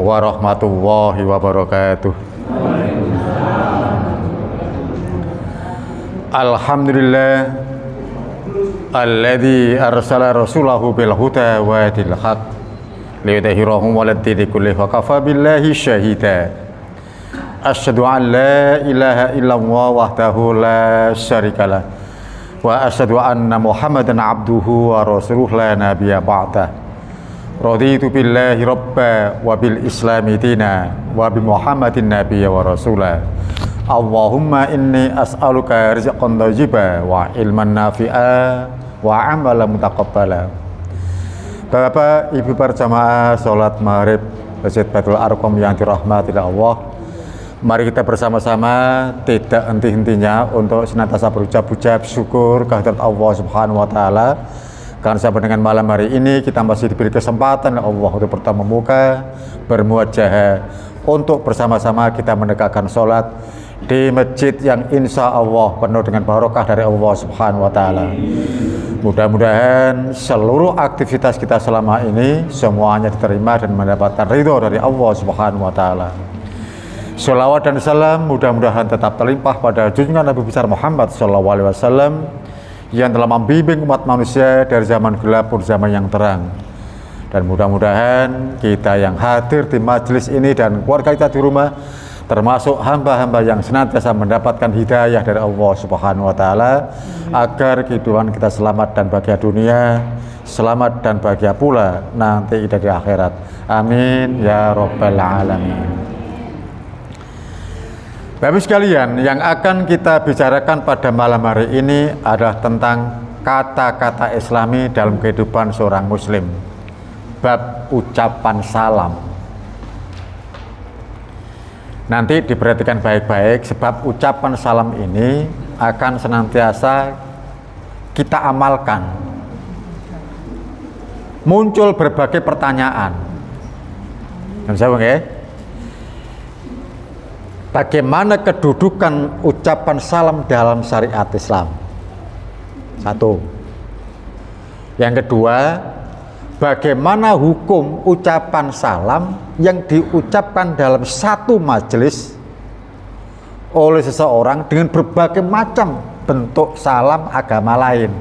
warahmatullahi wabarakatuh. Alhamdulillah alladzi arsala rasulahu bil huda wa dinil haq liyudhhirahu 'alad dini kullihi wa kafa billahi syahida. Asyhadu an la ilaha illallah wahdahu la syarikalah wa asyhadu anna Muhammadan abduhu wa rasuluhu la nabiyya ba'dah. Raditu billahi rabba wa bil islami dina wa bi Muhammadin nabiyya wa rasula. Allahumma inni as'aluka rizqan thayyiba wa ilman nafi'a wa amalan mutaqabbala. Bapak Ibu berjamaah salat maghrib Masjid Baitul Arqam yang dirahmati Allah, mari kita bersama-sama tidak henti-hentinya untuk senantiasa berucap syukur kehadirat Allah Subhanahu wa taala. Karena sampai dengan malam hari ini kita masih diberi kesempatan oleh Allah untuk bertemu muka, bermuajahah, untuk bersama-sama kita menegakkan sholat di masjid yang insya Allah penuh dengan barokah dari Allah Subhanahu wa taala. Mudah-mudahan seluruh aktivitas kita selama ini semuanya diterima dan mendapatkan ridho dari Allah Subhanahu wa taala. Sholawat dan salam mudah-mudahan tetap terlimpah pada junjungan Nabi besar Muhammad SAW yang telah membimbing umat manusia dari zaman gelap ke zaman yang terang. Dan mudah-mudahan kita yang hadir di majelis ini dan keluarga kita di rumah termasuk hamba-hamba yang senantiasa mendapatkan hidayah dari Allah Subhanahu wa taala, agar kehidupan kita selamat dan bahagia dunia, selamat dan bahagia pula nanti di akhirat. Amin ya rabbal alamin. Bapak sekalian, yang akan kita bicarakan pada malam hari ini adalah tentang kata-kata Islami dalam kehidupan seorang muslim. Bab ucapan salam. Nanti diperhatikan baik-baik, sebab ucapan salam ini akan senantiasa kita amalkan. Muncul berbagai pertanyaan. Bagaimana kedudukan ucapan salam dalam syariat Islam? Satu. Yang kedua, bagaimana hukum ucapan salam yang diucapkan dalam satu majelis oleh seseorang dengan berbagai macam bentuk salam agama lain?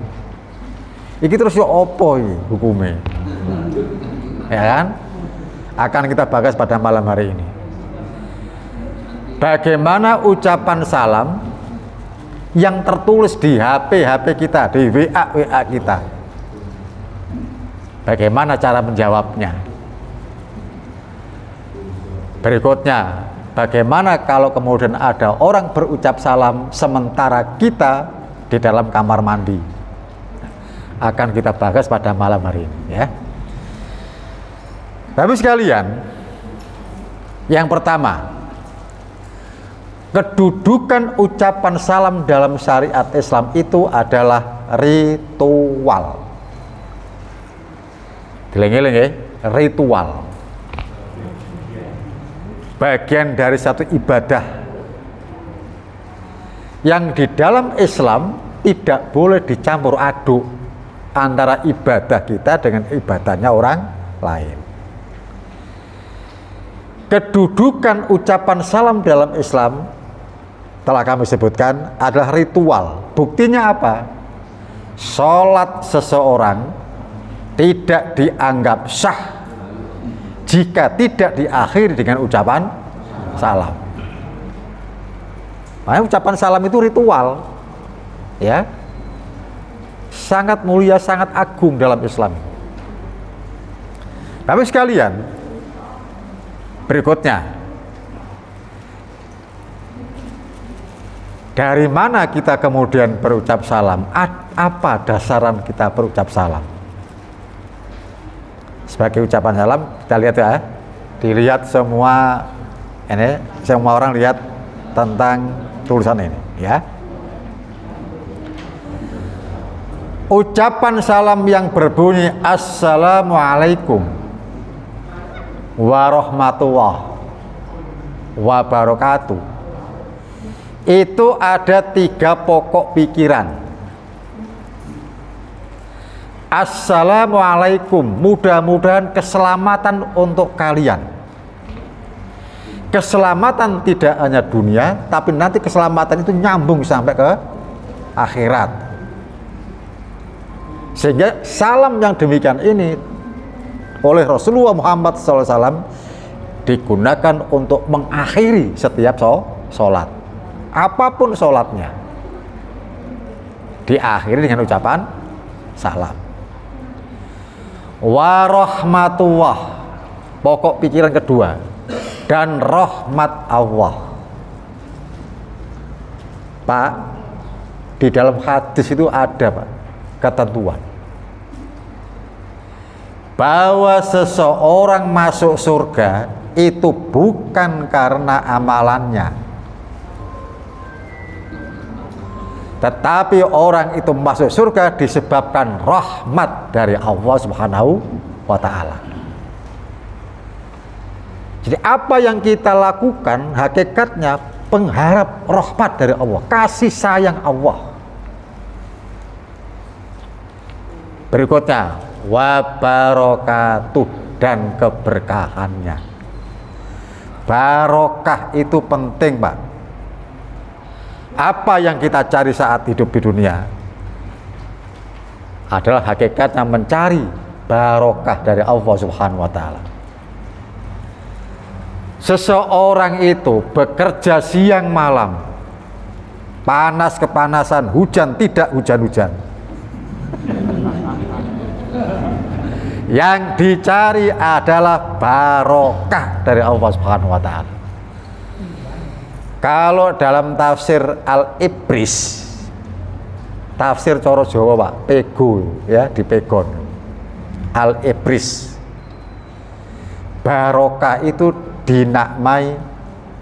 Iki terus yo opo hukumnya? Ya kan? Akan kita bahas pada malam hari ini. Bagaimana ucapan salam yang tertulis di HP kita, di WA kita? Bagaimana cara menjawabnya? Berikutnya, bagaimana kalau kemudian ada orang berucap salam sementara kita di dalam kamar mandi? Akan kita bahas pada malam hari ini, ya. Bapak sekalian, yang pertama, kedudukan ucapan salam dalam syariat Islam itu adalah ritual. Dileng-eleng ya, ritual. Bagian dari satu ibadah yang di dalam Islam tidak boleh dicampur aduk antara ibadah kita dengan ibadahnya orang lain. Kedudukan ucapan salam dalam Islam telah kami sebutkan adalah ritual. Buktinya apa? Sholat seseorang tidak dianggap sah jika tidak diakhiri dengan ucapan salam. Makanya ucapan salam itu ritual, ya, sangat mulia, sangat agung dalam Islam. Tapi sekalian, berikutnya, dari mana kita kemudian berucap salam? Apa dasaran kita berucap salam? Sebagai ucapan salam, kita lihat ya, dilihat semua ini, semua orang lihat tentang tulisan ini, ya. Ucapan salam yang berbunyi Assalamualaikum warahmatullahi wabarakatuh, itu ada 3 pokok pikiran. Assalamualaikum, mudah-mudahan keselamatan untuk kalian. keselamatan tidak hanya dunia, tapi nanti keselamatan itu nyambung sampai ke akhirat. Sehingga salam yang demikian ini oleh Rasulullah Muhammad SAW digunakan untuk mengakhiri setiap sholat, apapun sholatnya, diakhiri dengan ucapan salam. Warahmatullah, pokok pikiran kedua, dan rahmat Allah. Pak, di dalam hadis itu ada, Pak, ketentuan bahwa seseorang masuk surga itu bukan karena amalannya, tetapi orang itu masuk surga disebabkan rahmat dari Allah Subhanahu wa ta'ala. Jadi apa yang kita lakukan hakikatnya pengharap rahmat dari Allah, kasih sayang Allah. Berikutnya, wa barakatuh, dan keberkahannya. Barokah itu penting, Pak. Apa yang kita cari saat hidup di dunia adalah hakikatnya mencari barokah dari Allah Subhanahu wa ta'ala. Seseorang itu bekerja siang malam, panas kepanasan, hujan tidak hujan-hujan, yang dicari adalah barokah dari Allah Subhanahu wa ta'ala. Kalau dalam tafsir Al-Ibris, tafsir coro Jawa, Pak, pego ya, dipegon. Al-Ibris, barokah itu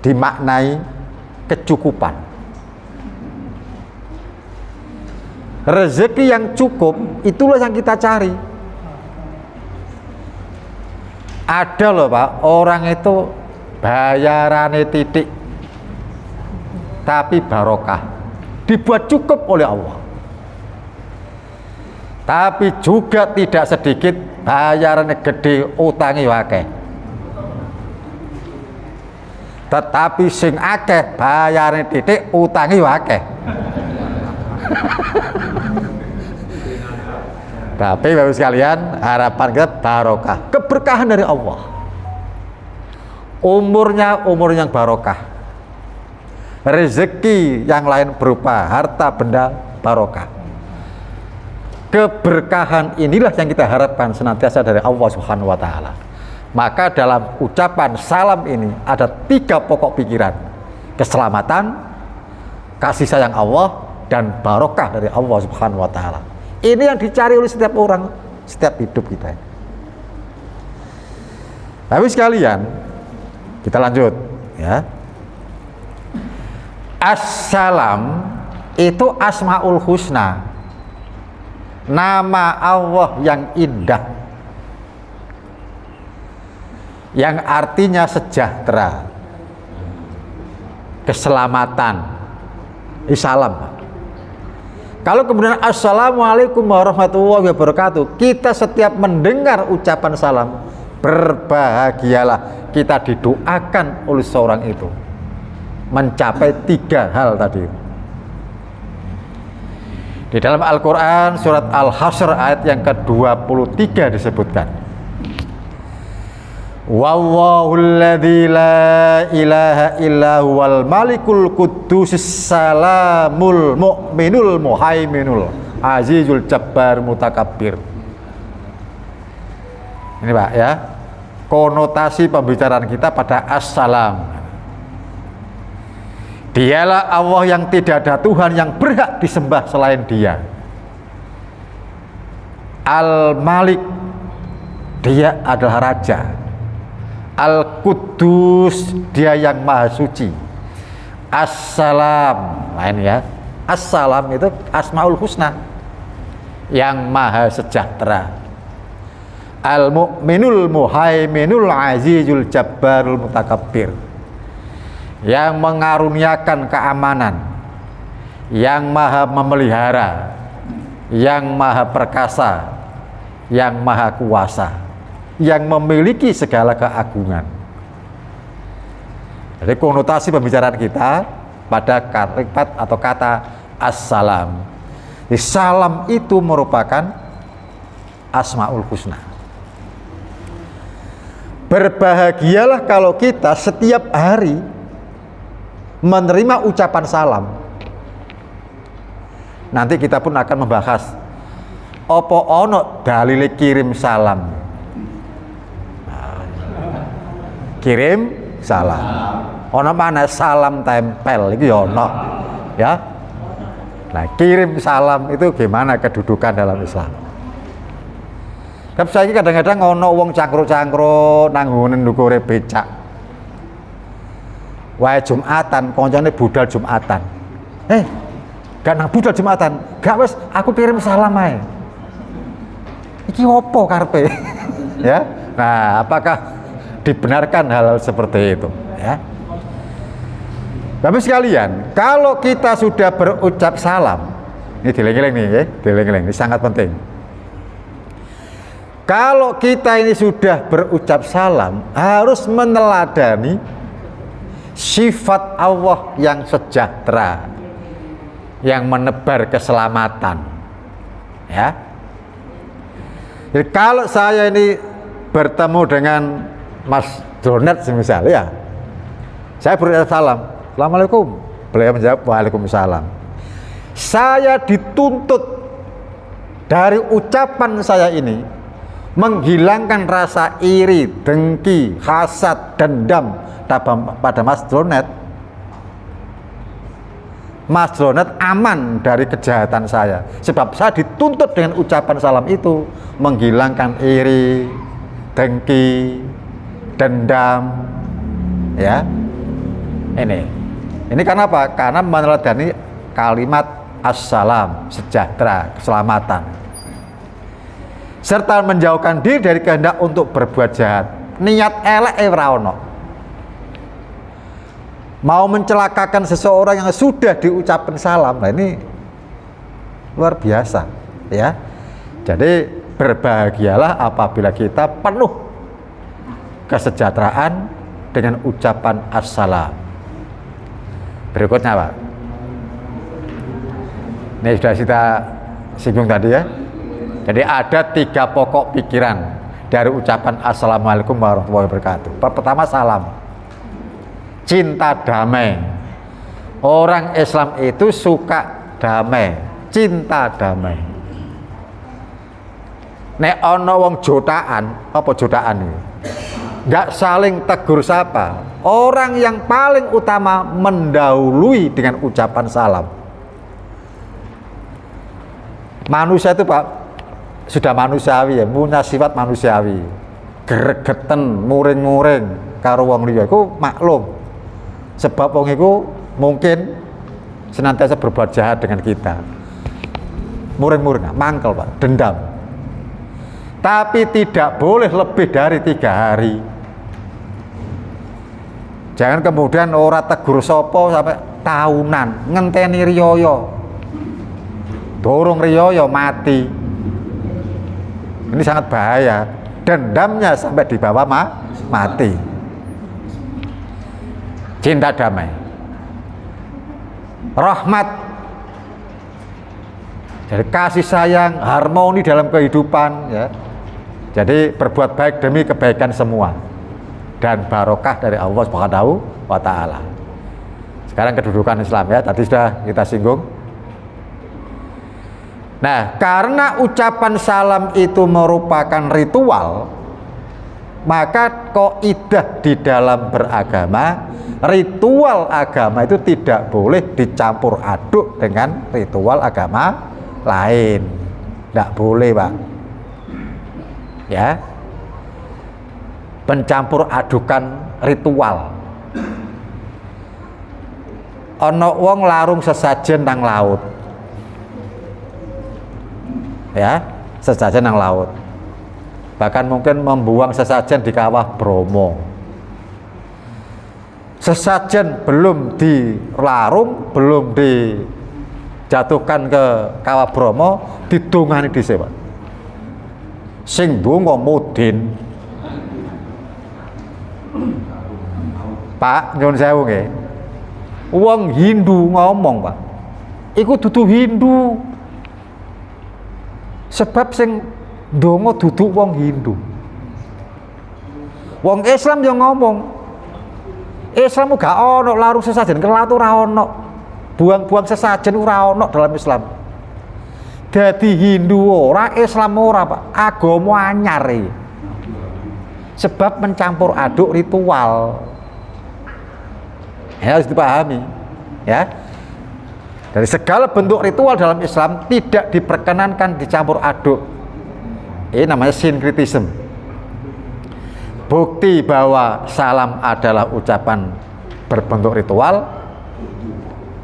dimaknai kecukupan. Rezeki yang cukup itulah yang kita cari. Ada loh, Pak, orang itu bayarannya titik tapi barokah, dibuat cukup oleh Allah. Tapi juga tidak sedikit bayarannya gede, utangi wakeh. Tetapi sing akeh bayarannya titik, utangi wakeh. Tapi Bapak sekalian, harapan kita barokah, keberkahan dari Allah. Umurnya umur yang barokah, rezeki yang lain berupa harta benda barokah. Keberkahan inilah yang kita harapkan senantiasa dari Allah Subhanahu wa ta'ala. Maka dalam ucapan salam ini ada 3 pokok pikiran: keselamatan, kasih sayang Allah, dan barokah dari Allah Subhanahu wa ta'ala. Ini yang dicari oleh setiap orang, setiap hidup kita. Tapi sekalian, kita lanjut ya. Assalam itu asmaul husna, nama Allah yang indah, yang artinya sejahtera, keselamatan. Salam. Kalau kemudian assalamualaikum warahmatullahi wabarakatuh, kita setiap mendengar ucapan salam, berbahagialah, kita didoakan oleh seorang itu mencapai 3 hal tadi. Di dalam Al-Quran surat Al-Hasr ayat yang ke-23 disebutkan, wallahul ladzi la ilaha illa huwal malikul quddus salamul mu'minul muhaiminul azizul jabbar mutakabbir. Ini, Pak, ya, konotasi pembicaraan kita pada assalam. Dialah Allah yang tidak ada Tuhan yang berhak disembah selain Dia. Al-Malik, Dia adalah Raja. Al-Quddus, Dia yang Maha Suci. Assalam, lain ya. Assalam itu asmaul husna, yang Maha Sejahtera. Al-Mu'minul Muhaiminul Azizul Jabbarul Mutakabbir, yang mengaruniakan keamanan, yang Maha memelihara, yang Maha perkasa, yang Maha kuasa, yang memiliki segala keagungan. Jadi konotasi pembicaraan kita pada kalimat atau kata assalam. Jadi salam itu merupakan Asmaul Husna. Berbahagialah kalau kita setiap hari menerima ucapan salam. Nanti kita pun akan membahas opo ono dalile kirim salam. Kirim salam. Ono mana salam tempel itu ya ono. Ya. Nah, kirim salam itu gimana kedudukan dalam Islam? Tapi saya kadang-kadang ono wong cangkruk-cangkruk nang ngene ndukure becak. Wae Jumatan, koncone budal Jumatan. Gak nang budal Jumatan, gak wes aku kirim salam ae. Iki opo karepe? Ya. Nah, apakah dibenarkan hal seperti itu? Ya. Bapak sekalian, kalau kita sudah berucap salam, ini dieling-eling nih, ya, dieling-eling, ini sangat penting. Kalau kita ini sudah berucap salam, harus meneladani sifat Allah yang sejahtera, yang menebar keselamatan. Ya. Jadi kalau saya ini bertemu dengan Mas Donet misalnya, ya, saya berucap salam, Assalamualaikum. Beliau menjawab, Waalaikumsalam. Saya dituntut dari ucapan saya ini menghilangkan rasa iri, dengki, hasad, dendam pada Mas Donet. Mas Donet aman dari kejahatan saya, sebab saya dituntut dengan ucapan salam itu menghilangkan iri, dengki, dendam. Ya, ini karena apa? Karena meneladani kalimat assalam, sejahtera, keselamatan, serta menjauhkan diri dari kehendak untuk berbuat jahat. Niat elek ora ono. Mau mencelakakan seseorang yang sudah diucapkan salam, nah ini luar biasa, ya. Jadi berbahagialah apabila kita penuh kesejahteraan dengan ucapan assalam. Berikutnya, Pak. Ini sudah kita singgung tadi, ya. Jadi ada 3 pokok pikiran dari ucapan Assalamualaikum warahmatullahi wabarakatuh. Pertama, salam. Cinta damai. Orang Islam itu suka damai, cinta damai. Nek ono wong jotaan, apa jotaan ini? Nggak saling tegur sapa. Orang yang paling utama mendahului dengan ucapan salam. Manusia itu, Pak, sudah manusiawi, ya, punya sifat manusiawi. Gregeten, muring-muring karo wong liya iku maklum. Sebab wong iku mungkin senantiasa berbuat jahat dengan kita. Muring-muring, mangkel, Pak, dendam. Tapi tidak boleh lebih dari 3 hari. Jangan kemudian ora tegur sopo sampai tahunan, ngenteni riyoyo, dorong riyoyo mati. Ini sangat bahaya. Dendamnya sampai dibawa mati. Cinta damai, rahmat, jadi kasih sayang, harmoni dalam kehidupan, ya. Jadi berbuat baik demi kebaikan semua dan barokah dari Allah Subhanahu wa Ta'ala. Sekarang kedudukan Islam, ya, tadi sudah kita singgung. Nah, karena ucapan salam itu merupakan ritual, maka kaidah di dalam beragama, ritual agama itu tidak boleh dicampur aduk dengan ritual agama lain. Tidak boleh, Pak. Ya, pencampur adukan ritual. Ono wong larung sesajen nang laut, ya, sesajen nang laut. Bahkan mungkin membuang sesajen di kawah Bromo. Sesajen belum dilarung, belum dijatuhkan ke kawah Bromo, didongani dhisik, Pak. Sing donga mudin. Pak, nyuwun sewu nggih. Wong Hindu ngomong, Pak. Iku dudu Hindu. Sebab sing ndonga dudu wong Hindu. Wong Islam yang ngomong. Islam gak ono larung sesajen kelat ora ono. Buang-buang sesajen ora ono dalam Islam. Dadi Hindu ora, Islam ora, Pak. Agama anyar iki. Sebab mencampur aduk ritual. Ya, harus dipahami, ya. Dari segala bentuk ritual dalam Islam tidak diperkenankan dicampur aduk. Ini namanya sinkritisme. Bukti bahwa salam adalah ucapan berbentuk ritual.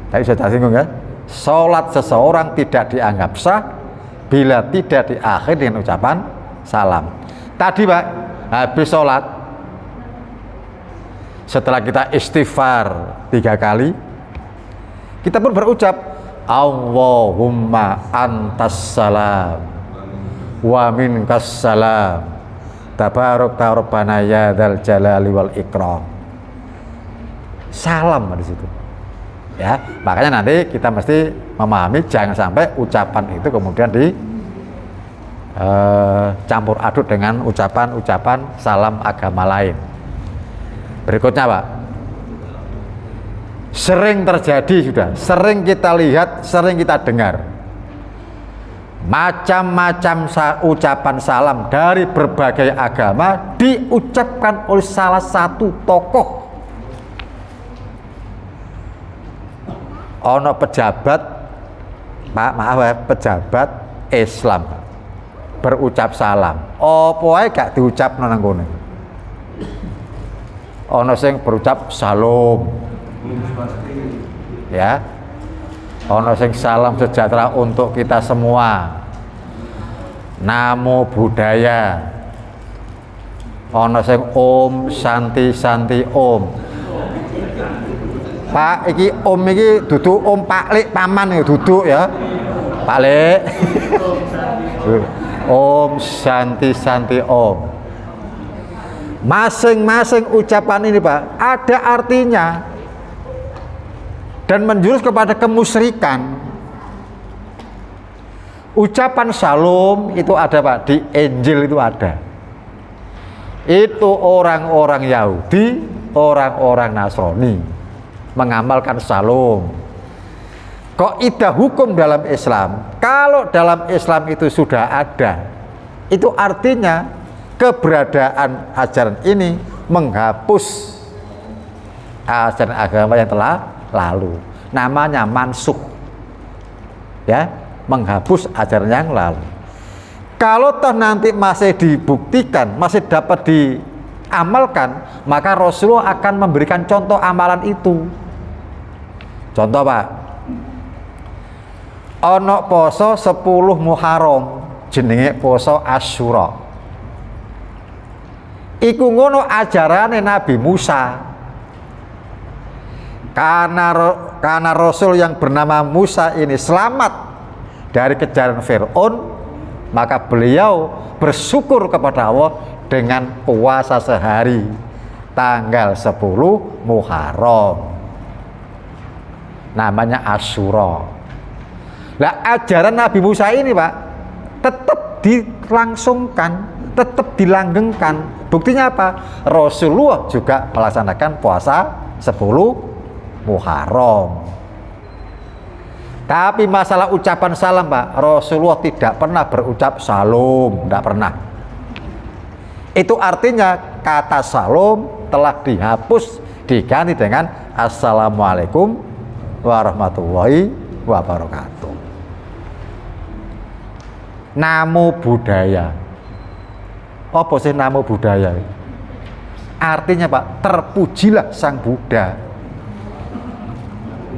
Tadi sudah singgung ya. Sholat seseorang tidak dianggap sah bila tidak diakhiri dengan ucapan salam. Tadi Pak, habis sholat, setelah kita istighfar 3 kali, kita pun berucap Allahumma antas salam wa minkas salam tabarok rabbana ya dzal jalali wal ikram. Salam di situ. Ya, makanya nanti kita mesti memahami jangan sampai ucapan itu kemudian campur aduk dengan ucapan-ucapan salam agama lain. Berikutnya Pak, sering terjadi sudah, sering kita lihat, sering kita dengar macam-macam ucapan salam dari berbagai agama diucapkan oleh salah satu tokoh. Ono pejabat, Pak, maaf ya, pejabat Islam berucap salam. Apa ae gak diucapno nang kene. Ono sing berucap salam, ya. Ono sing salam sejahtera untuk kita semua. Namo Buddhaya. Ono sing Om Santi Santi Om. Pak, iki Om iki dudu Om Pak Lek paman ya, duduk ya. Pak Lek. Om Santi Santi Om. Masing-masing ucapan ini Pak ada artinya dan menjurus kepada kemusyrikan. Ucapan Shalom itu ada Pak, di Injil itu ada. Itu orang-orang Yahudi, orang-orang Nasrani mengamalkan Shalom. Kaidah hukum dalam Islam, kalau dalam Islam itu sudah ada, itu artinya keberadaan ajaran ini menghapus ajaran agama yang telah lalu. Namanya mansukh, ya, menghapus ajaran yang lalu. Kalau toh nanti masih dibuktikan, masih dapat diamalkan, maka Rasulullah akan memberikan contoh amalan itu. Contoh Pak, ono poso 10 Muharram, jenenge poso Asyura. Iku ngono ajarane Nabi Musa. Karena Rasul yang bernama Musa ini selamat dari kejaran Fir'aun, maka beliau bersyukur kepada Allah dengan puasa sehari tanggal 10 Muharram. Namanya Asyura. Lah ajaran Nabi Musa ini Pak tetap dilangsungkan, tetap dilanggengkan. Buktinya apa? Rasulullah juga melaksanakan puasa 10 Muharram. Tapi masalah ucapan salam Pak, Rasulullah tidak pernah berucap salam, tidak pernah. Itu artinya kata salam telah dihapus, diganti dengan assalamualaikum warahmatullahi wabarakatuh. Namo Buddhaya. Apa sih namo Buddhaya? Artinya Pak, terpujilah Sang Buddha.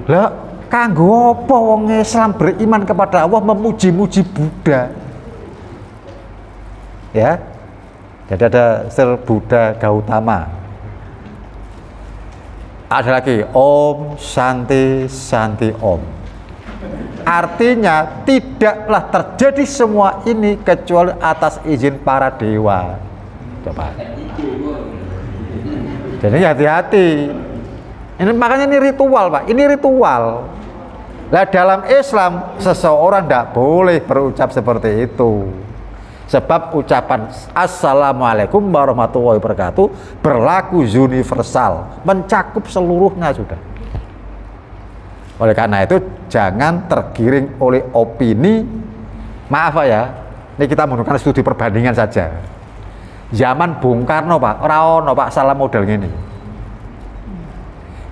Lah, kanggo apa wong Islam beriman kepada Allah memuji-muji Buddha? Ya. Jadi ada Sir Buddha Gautama. Ada lagi Om Santi Santi Om. Artinya tidaklah terjadi semua ini kecuali atas izin para dewa. Coba. Jadi hati-hati. Ini makanya ini ritual, Pak. Ini ritual. Nah, dalam Islam seseorang tidak boleh berucap seperti itu. Sebab ucapan Assalamualaikum warahmatullahi wabarakatuh berlaku universal, mencakup seluruhnya sudah. Oleh karena itu jangan tergiring oleh opini. Maaf Pak ya, ini kita menggunakan studi perbandingan saja. Zaman Bung Karno Pak, ora ono Pak salam model gini.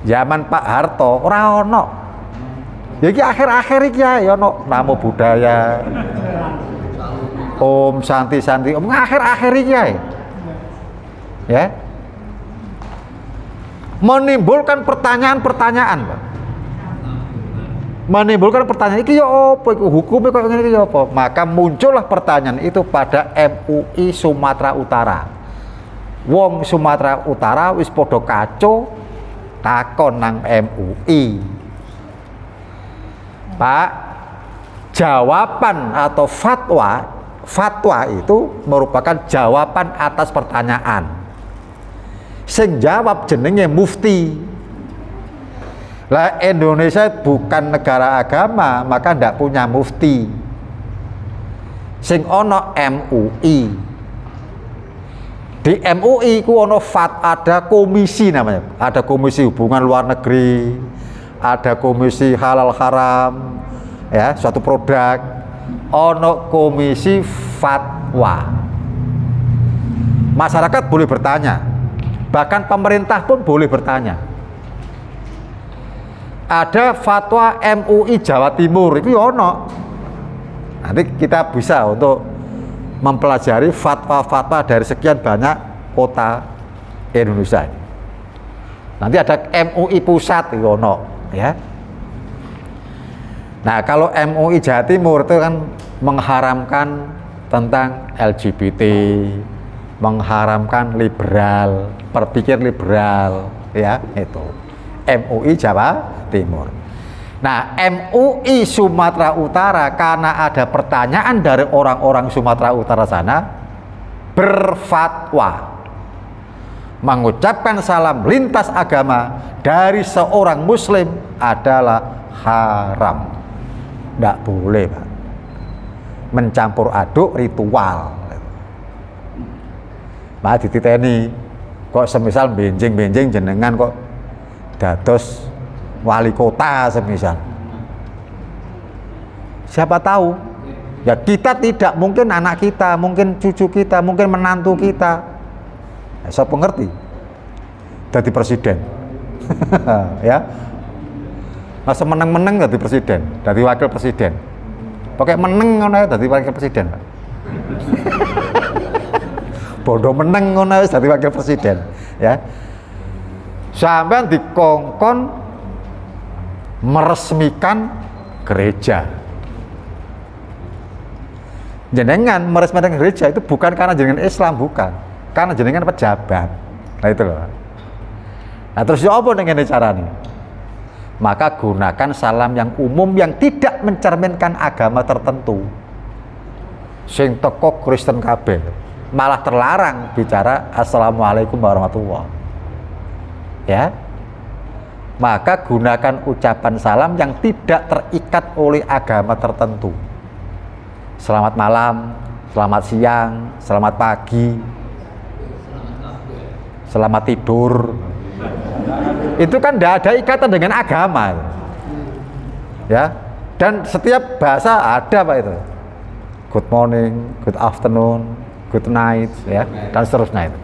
Zaman Pak Harto ora ono. Ya iki akhir-akhir iki ya ono namo budaya. Om Santi Om akhir-akhir iki ya. Menimbulkan pertanyaan-pertanyaan, Pak. Menimbulkan pertanyaan iki ya apa iku hukumnya kok ngene iki ya apa? Maka muncullah pertanyaan itu pada MUI Sumatera Utara. Wong Sumatera Utara wis padha kaco takon nang MUI. Pak, jawaban atau fatwa itu merupakan jawaban atas pertanyaan. Sing jawab jenenge mufti. Lah Indonesia bukan negara agama, maka ndak punya mufti. Sing ono MUI. Di MUI ku ono ada komisi namanya. Ada komisi hubungan luar negeri, ada komisi halal haram, ya, suatu produk. Ono komisi fatwa. Masyarakat boleh bertanya, bahkan pemerintah pun boleh bertanya. Ada fatwa MUI Jawa Timur itu ono. Nanti kita bisa untuk mempelajari fatwa-fatwa dari sekian banyak kota Indonesia. Nanti ada MUI pusat itu ono, ya. Nah, kalau MUI Jawa Timur itu kan mengharamkan tentang LGBT, mengharamkan liberal, berpikir liberal, ya, itu. MUI Jawa Timur. Nah, MUI Sumatera Utara karena ada pertanyaan dari orang-orang Sumatera Utara sana berfatwa mengucapkan salam lintas agama dari seorang muslim adalah haram. Tidak boleh, Pak. Mencampur aduk ritual. Pak dititeni kok semisal benjing-benjing jenengan kok dados wali kota semisal. Siapa tahu? Ya kita tidak, mungkin anak kita, mungkin cucu kita, mungkin menantu kita. Saya pengerti. Jadi presiden. Ya. Masa meneng-meneng jadi presiden, jadi wakil presiden. Pakai meneng ngono jadi wakil presiden, Pak. Bodoh meneng ngono jadi wakil presiden, ya. Sampai dikongkon meresmikan gereja. Jenengan meresmikan gereja itu bukan karena jenengan Islam, bukan. Karena jenengan pejabat. Nah itu loh. Nah terus ya apa dengan caranya? Maka gunakan salam yang umum yang tidak mencerminkan agama tertentu. Sing teko Kristen kabeh malah terlarang bicara Assalamualaikum warahmatullahi. Ya. Maka gunakan ucapan salam yang tidak terikat oleh agama tertentu. Selamat malam, selamat siang, selamat pagi, selamat tidur. Itu kan tidak ada ikatan dengan agama, ya. Dan setiap bahasa ada Pak itu. Good morning, good afternoon, good night, ya, dan seterusnya itu.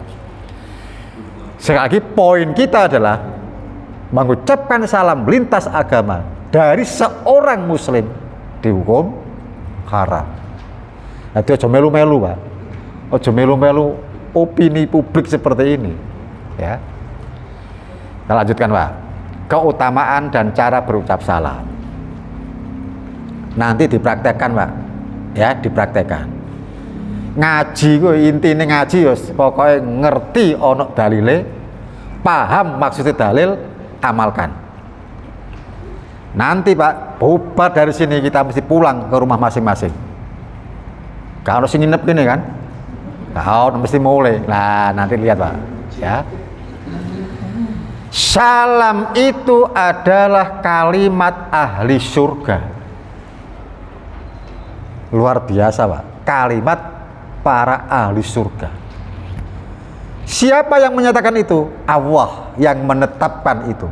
Sekali lagi poin kita adalah mengucapkan salam lintas agama dari seorang muslim dihukum haram. Nah, dia ojo melu-melu, Pak. Ojo melu-melu opini publik seperti ini, ya. Kita lanjutkan, Pak. Keutamaan dan cara berucap salam. Nanti dipraktekkan, Pak. Ya, dipraktekkan. Ngaji kuwi intine ngaji ya pokoknya ngerti ono dalile, paham maksudnya dalil, amalkan. Nanti, Pak, bubar dari sini kita mesti pulang ke rumah masing-masing. Kalau sing nginep gini kan? Kau mesti mulai. Nah, nanti lihat, Pak. Ya. Salam itu adalah kalimat ahli surga. Luar biasa, Pak. Kalimat para ahli surga. Siapa yang menyatakan itu? Allah yang menetapkan itu.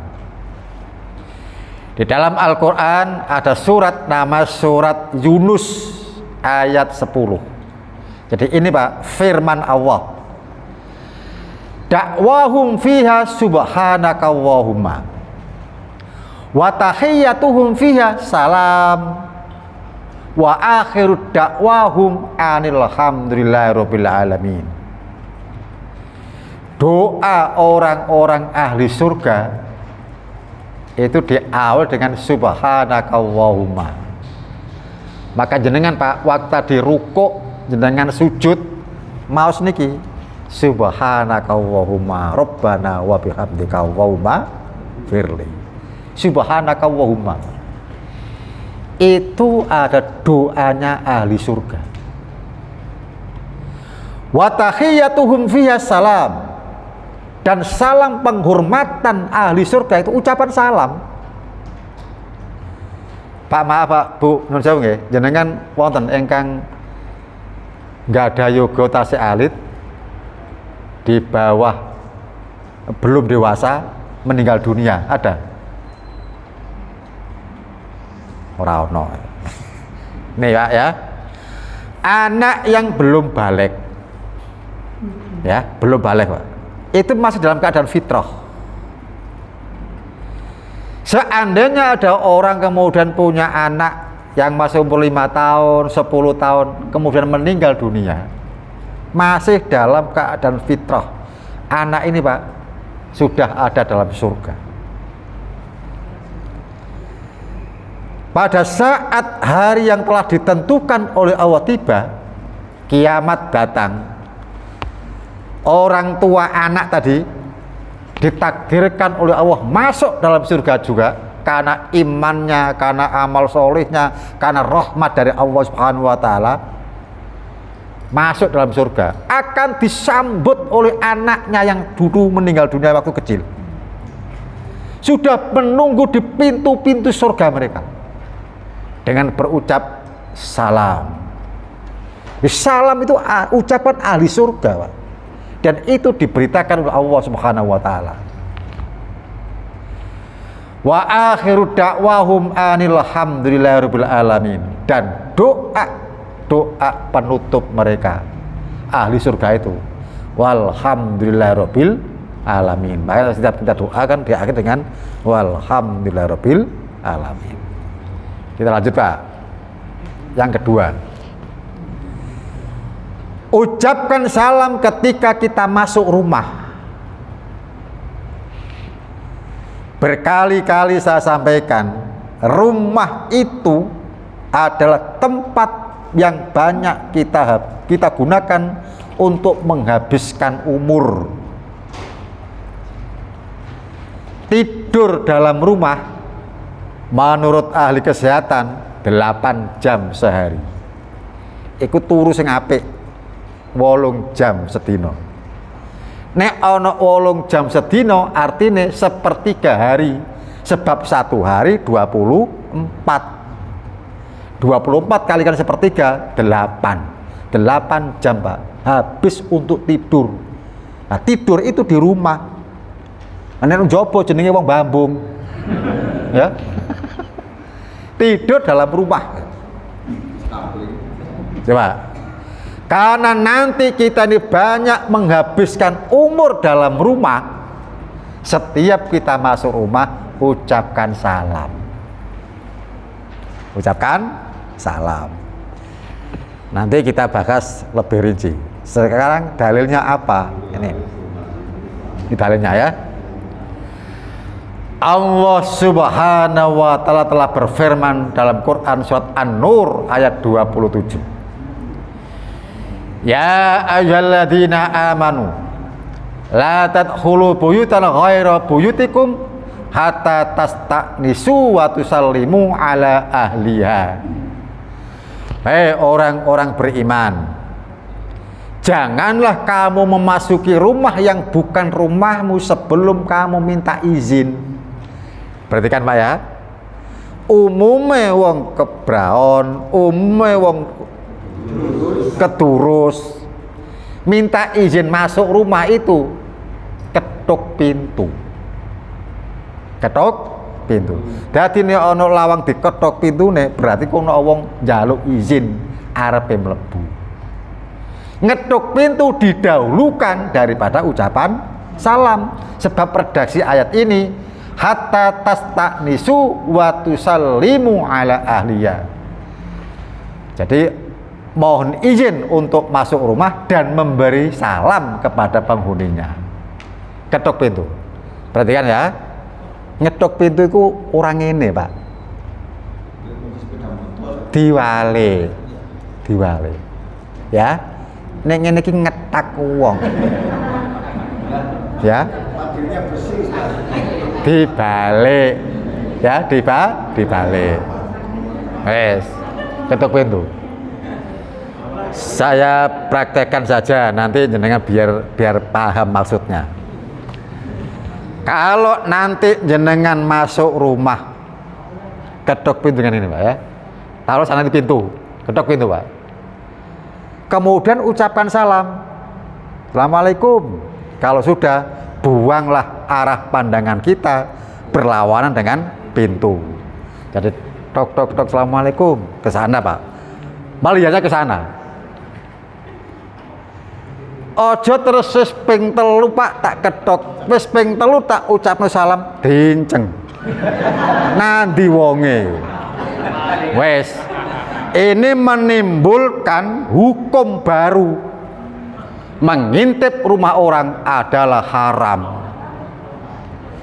Di dalam Al-Quran ada surat nama surat Yunus ayat 10. Jadi ini Pak, firman Allah. Dakwahum fiha subhanaka Allahumma wa tahiyyatuhum fiha salam wa akhiru dakwahum alhamdulillahirabbil alamin. Doa orang-orang ahli surga itu diawal dengan subhanaka Allahumma. Maka jenengan Pak, waktu di rukuk jenengan sujud maos niki subhanaka Allahumma rabbana wa bihamdika Allahumma firli. Subhanaka Allahumma itu ada doanya ahli surga. Wa tahiyyatuhum fiha salam, dan salam penghormatan ahli surga itu ucapan salam. Pak, maaf Pak, Bu, nun sewu nggih, jenengan wonten ingkang nggak ada yoga tasih alit di bawah belum dewasa meninggal dunia, ada? Ora ono. Nih Pak ya, anak yang belum balik, ya belum balik Pak, itu masih dalam keadaan fitrah. Seandainya ada orang kemudian punya anak yang masih umur 5 tahun, 10 tahun, kemudian meninggal dunia, masih dalam keadaan fitrah, anak ini Pak sudah ada dalam surga. Pada saat hari yang telah ditentukan oleh Allah tiba, kiamat datang, orang tua anak tadi ditakdirkan oleh Allah masuk dalam surga juga karena imannya, karena amal solehnya, karena rahmat dari Allah Subhanahu wa Ta'ala, masuk dalam surga, akan disambut oleh anaknya yang dulu meninggal dunia waktu kecil, sudah menunggu di pintu-pintu surga mereka dengan berucap salam. Salam itu ucapan ahli surga Pak. Dan itu diberitakan oleh Allah Subhanahu wa Ta'ala. Wa akhiru da'wahum alhamdulillahirabbil alamin, dan doa penutup mereka ahli surga itu walhamdulillahirabbil alamin. Maka setiap kita doakan diakhiri dengan walhamdulillahirabbil alamin. Kita lanjut Pak. Yang kedua, ucapkan salam ketika kita masuk rumah. Berkali-kali saya sampaikan, rumah itu adalah tempat yang banyak kita gunakan untuk menghabiskan umur. Tidur dalam rumah menurut ahli kesehatan 8 jam sehari. Iku turu sing apik 8 jam sedina. Nek ana 8 jam sedina artine sepertiga hari, sebab satu hari 24 kalikan sepertiga 8 jam Pak, habis untuk tidur. Nah, tidur itu di rumah. Nek njobo jenenge wong Bambung. Ya. Tidur dalam rumah. Coba. Karena nanti kita ini banyak menghabiskan umur dalam rumah, setiap kita masuk rumah ucapkan salam. Ucapkan salam. Nanti kita bahas lebih rinci. Sekarang dalilnya apa? Ini dalilnya ya. Allah Subhanahu wa Ta'ala telah berfirman dalam Quran surat An-Nur ayat 27. Ya ayyuhalladzina amanu la tadkhulu buyutan ghaira buyutikum hatta tasta'nisu wa tusallimu ala ahliha. Hei orang-orang beriman, Janganlah kamu memasuki rumah yang bukan rumahmu sebelum kamu minta izin. Perhatikan Pak ya. Umume wong kebraon, umume wong keturus, minta izin masuk rumah itu ketuk pintu. Ketuk pintu. Dadi nek ana lawang diketok pintune, berarti kono wong njaluk izin arepe mlebu. Ngetuk pintu didahulukan daripada ucapan salam, sebab redaksi ayat ini hatta tastanisu wa tusallimu ala ahliya. Jadi mohon izin untuk masuk rumah dan memberi salam kepada penghuninya. Ketuk pintu. Perhatikan ya. Ngetuk pintu itu orang ini Pak. Diwale. Diwale. Ya. Nek ngene iki ngetak wong. Ya. Dibalik. Ya, dibalik. Wes, ketuk pintu. Saya praktekkan saja nanti jenengan biar paham maksudnya. Kalau nanti jenengan masuk rumah, ketuk pintu dengan ini Pak ya. Taruh sana di pintu, ketuk pintu Pak. Kemudian ucapkan salam, Assalamualaikum. Kalau sudah, buanglah arah pandangan kita berlawanan dengan pintu. Jadi tok tok tok Assalamualaikum ke sana Pak. Malihatnya ke sana. Ojo terus wis ping 3 Pak tak ketok, wis ping 3 tak ucapno salam dinceng. Nandi wonge. Wes. Ini menimbulkan hukum baru. Mengintip rumah orang adalah haram.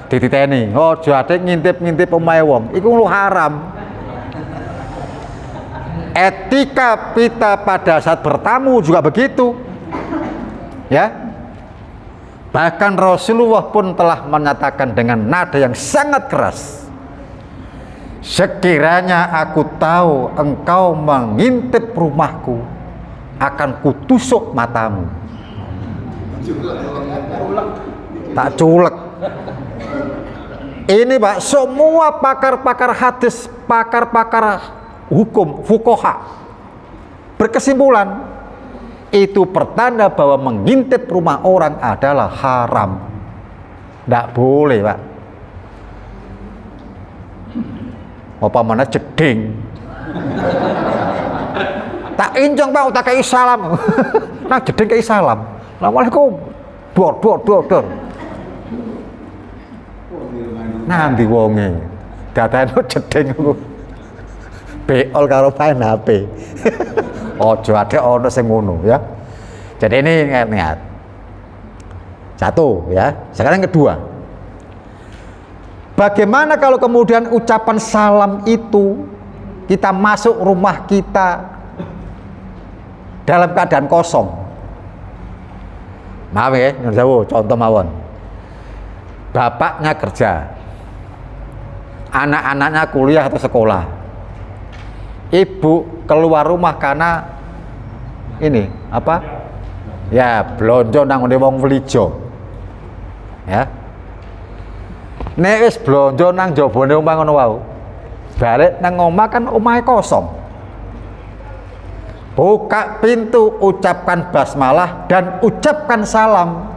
Dititeni, ojo ate ngintip-ngintip omahe wong, iku lu haram. Etika kita pada saat bertamu juga begitu. Ya. Bahkan Rasulullah pun telah menyatakan dengan nada yang sangat keras. Sekiranya aku tahu engkau mengintip rumahku, akan kutusuk matamu. Tak culek. Ini Pak, semua pakar-pakar hadis, pakar-pakar hukum, fuqaha berkesimpulan itu pertanda bahwa mengintip rumah orang adalah haram. Tidak boleh Pak. Apa mana jeding tak injong Pak, tak kei salam. Nah jeding kei salam, Assalamualaikum, dor nanti wonge datane jeding beol karo main HP. Ojo ada ono sing ngono ya. Jadi ini ingat-ingat. Satu ya. Sekarang kedua. Bagaimana kalau kemudian ucapan salam itu kita masuk rumah kita dalam keadaan kosong? Maaf ya, contoh mawon. Bapaknya kerja, anak-anaknya kuliah atau sekolah. Ibu keluar rumah karena ini apa? Ya, blonjo nang ngene wong Vlijo. Ya. Nek wis blonjo nang jabone omah ngono wae. Balik nang omah kan omahe kosong. Buka pintu, ucapkan basmalah dan ucapkan salam.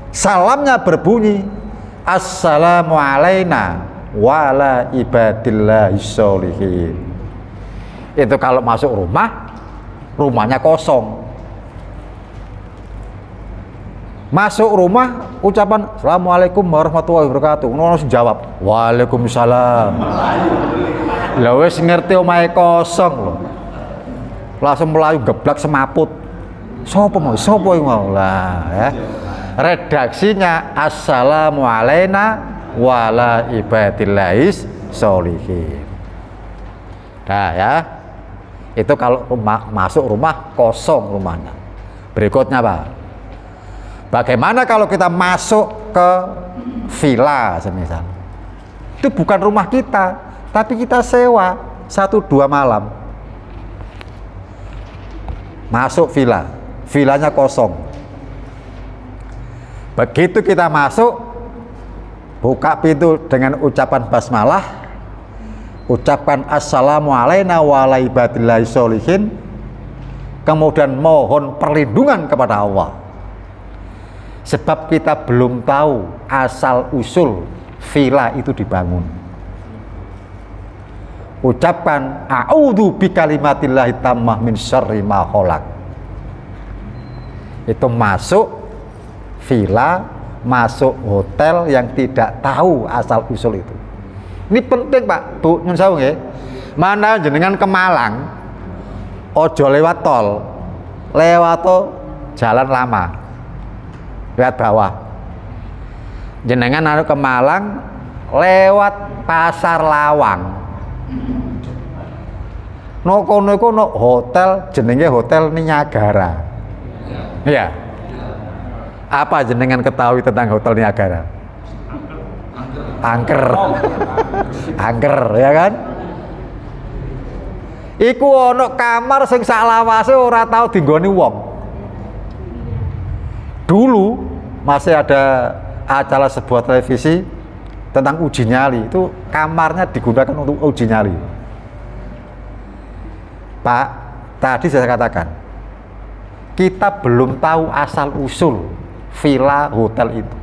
Salamnya berbunyi Assalamu alaina wa ala ibadillahi sholihin. Itu kalau masuk rumah, rumahnya kosong. Masuk rumah, ucapan Assalamualaikum warahmatullahi wabarakatuh. Ngono jawab, Waalaikumsalam. Lah wis ngerti omahe kosong lho. Langsung melayu geblak semaput. Sopo mau? Sopo mau? Lah ya. Redaksinya Assalamu alaina wa ala ibadillahis sholihin. Nah ya. Itu kalau masuk rumah kosong rumahnya. Berikutnya Pak. Bagaimana kalau kita masuk ke villa semisal? Itu bukan rumah kita, tapi kita sewa 1-2 malam. masuk villa, villanya kosong. Begitu kita masuk, buka pintu dengan ucapan basmalah, ucapkan assalamu alaina wa ala ibadillahi sholihin, kemudian mohon perlindungan kepada Allah. Sebab kita belum tahu asal usul villa itu dibangun. Ucapkan a'udzu bikalimatillahi tammah min syarri ma khalaq. Itu masuk villa, masuk hotel yang tidak tahu asal usul itu. Ini penting Pak, Bu, nyun sewu nggih. Mana jenengan ke Malang, ojo lewat tol, lewat jalan lama, lewat bawah. Jenengan harus ke Malang lewat Pasar Lawang. No kono hotel jenenge Hotel Niagara. Iya. Apa jenengan ketahui tentang Hotel Niagara? Angker. Angker, ya kan? Iku ono kamar sing sak lawase ora tau dinggoni wong. Dulu masih ada acara sebuah televisi tentang uji nyali, itu kamarnya digunakan untuk uji nyali. Pak, tadi saya katakan kita belum tahu asal usul villa hotel itu.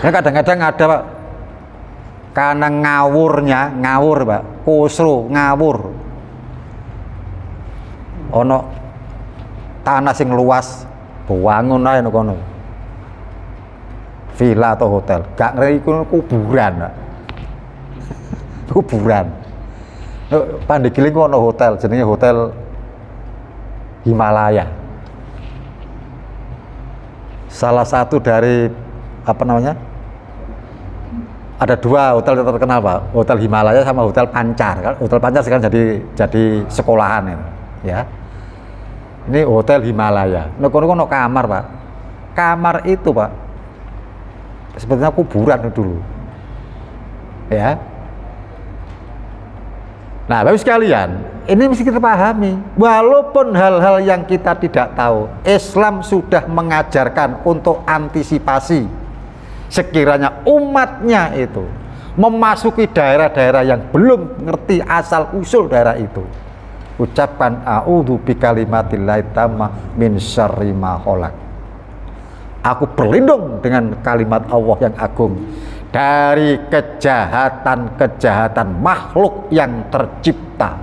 Nah, kadang-kadang ada Pak, karena ngawur Pak, kusru ngawur, ono tanah sing luas, bangun aja kono, villa atau hotel, gak ngeri kuburan Pak. Kuburan. Pandeglang ono hotel, jenenge Hotel Himalaya. Salah satu dari apa namanya? Ada dua hotel yang terkenal Pak, Hotel Himalaya sama Hotel Pancar. Hotel Pancar sekarang jadi sekolahan ya. Ini Hotel Himalaya. Nah, kono kamar Pak. Kamar itu Pak, sebetulnya kuburan dulu. Ya. Nah, Bapak sekalian, ini mesti kita pahami. Walaupun hal-hal yang kita tidak tahu, Islam sudah mengajarkan untuk antisipasi. Sekiranya umatnya itu memasuki daerah-daerah yang belum ngerti asal usul daerah itu, ucapkan a'udzu bikalimatillahi tammah min syarri ma khalaq. Aku berlindung dengan kalimat Allah yang agung dari kejahatan-kejahatan makhluk yang tercipta.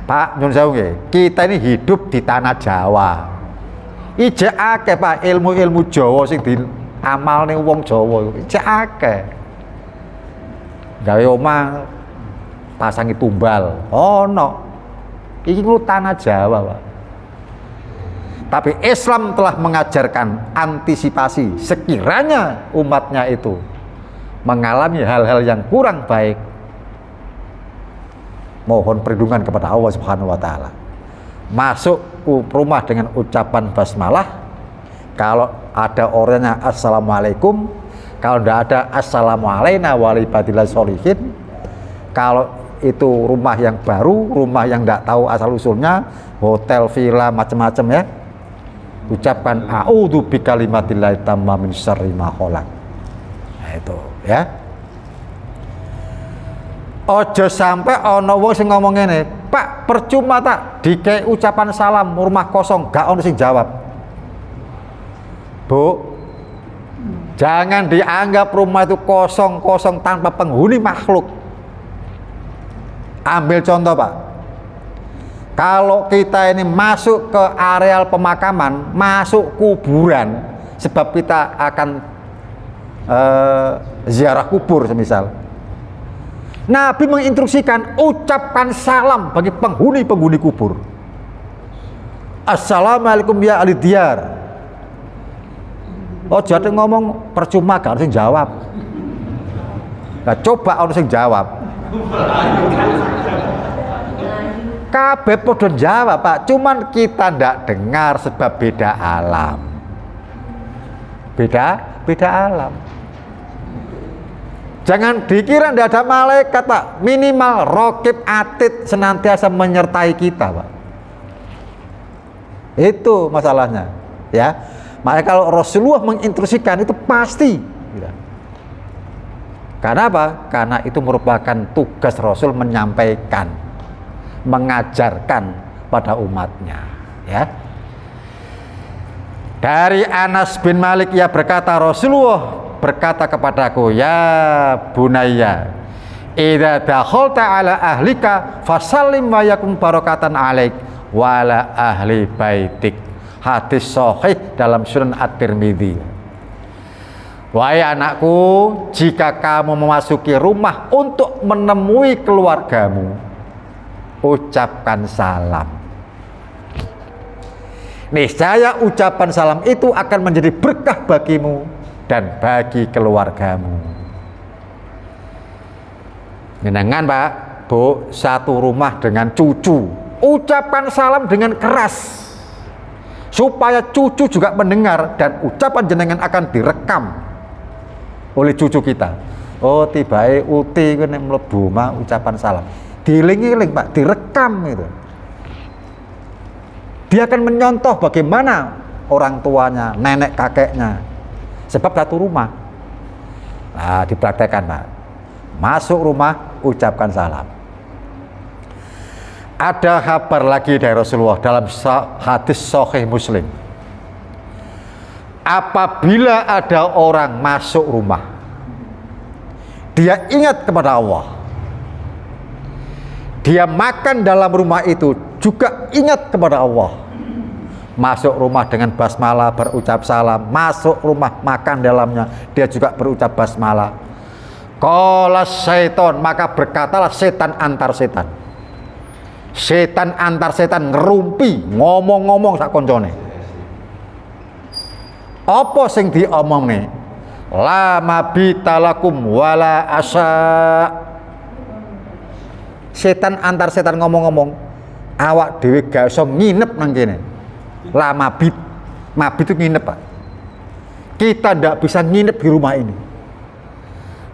Pak nyun sewu nggih, kita ini hidup di tanah Jawa. Ijek akeh Pak ilmu-ilmu Jawa sing diamalne wong Jawa iku. Ijek akeh. Gawe omah pasangi tumbal. Ono. Iki ku tanah Jawa, Pak. Tapi Islam telah mengajarkan antisipasi sekiranya umatnya itu mengalami hal-hal yang kurang baik, mohon perlindungan kepada Allah Subhanahu wa taala. Masuk rumah dengan ucapan basmalah. Kalau ada orangnya assalamualaikum, kalau tidak ada assalamu alaina wa ala ibadillahi sholihin. Kalau itu rumah yang baru, rumah yang tidak tahu asal usulnya, hotel, villa, macam-macam ya, ucapkan a'udzu bikalimatillahi tammah min syarri ma khalaq. Nah itu ya. Ojo sampai ono wong sing ngomong ngene, Pak, percuma tak dikei ucapan salam rumah kosong, gak ono sing jawab. Bu, jangan dianggap rumah itu kosong-kosong tanpa penghuni makhluk. Ambil contoh Pak, kalau kita ini masuk ke areal pemakaman, masuk kuburan, sebab kita akan ziarah kubur semisal, Nabi menginstruksikan ucapkan salam bagi penghuni-penghuni kubur. Assalamualaikum ya ahli diyar. Oh jadi ngomong percuma gak harus jawab. Nah coba harus jawab. Kabeh podo jawab Pak, cuman kita ndak dengar sebab beda alam. Beda alam. Jangan dikira tidak ada malaikat, Pak. Minimal raqib atid senantiasa menyertai kita, Pak. Itu masalahnya, ya. Makanya kalau Rasulullah menginstruksikan itu pasti. Gitu. Karena apa? Karena itu merupakan tugas Rasul menyampaikan, mengajarkan pada umatnya, ya. Dari Anas bin Malik ia berkata, Rasulullah berkata kepadaku, ya bunayya, idza dakhalta ala ahlika fasallim wa yakum barakatan alaik wala ahli baitik. Hadis sahih dalam Sunan At-Tirmidzi. Wahai anakku, jika kamu memasuki rumah untuk menemui keluargamu, ucapkan salam. Niscaya ucapan salam itu akan menjadi berkah bagimu dan bagi keluargamu. Jenengan Pak, Bu, satu rumah dengan cucu, ucapkan salam dengan keras supaya cucu juga mendengar dan ucapan jenengan akan direkam oleh cucu kita. Oh, tibae uti kene mlebu mah ucapan salam. Diiling-iling Pak, direkam itu. Dia akan menyontoh bagaimana orang tuanya, nenek kakeknya. Sebab satu rumah. Nah, dipraktekkan Pak. Masuk rumah, ucapkan salam. Ada kabar lagi dari Rasulullah dalam hadis Sahih Muslim. Apabila ada orang masuk rumah, dia ingat kepada Allah. Dia makan dalam rumah itu juga ingat kepada Allah. Masuk rumah dengan basmalah, berucap salam. Masuk rumah, makan dalamnya, dia juga berucap basmalah. Qala syaiton, maka berkatalah setan antar setan. Setan antar setan ngerumpi, ngomong-ngomong sak koncone. Apa sing diomongne? La mabita lakum wala asa. Setan antar setan ngomong-ngomong, awak dhewe gak iso nginep nang kene. La mabit. Mabit itu nginep, Pak. Kita ndak bisa nginep di rumah ini.